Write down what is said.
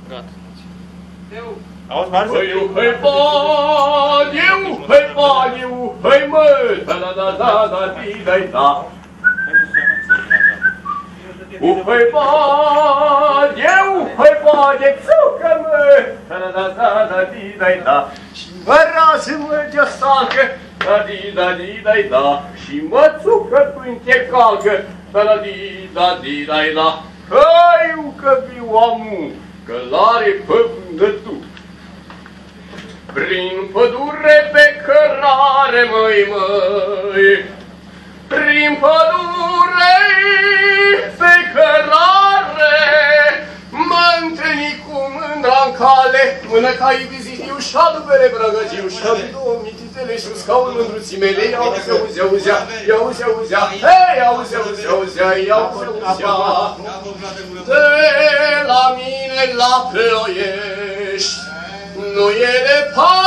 Gata. Auzi, Marzi? Hăi, mă, da-da-da-da-da-di-da-da. Hăi, bani, țucă-mă, da-da-da-da-di-da-da. Și mă rază-mă de-o-stalcă, da-di-da-di-da-da. Și mă țucă până-te calcă, da-da-di-da-di-da-da. Hăi, că viu omul, că l-are pe vândătul. Prin pădure pe cărare, măi, prin pădure pe cărare, mă-ntâlni cu mândra-n cale, mână ca-i vizitiu și-adu bere brăgăgiu, și-adu două mititele și un scaun mândruții mele, iauzi-auzea, iauzi-auzea, hei, iauzi-auzea, iauzi-auzea, de la mine la Ploiești, nu e departe.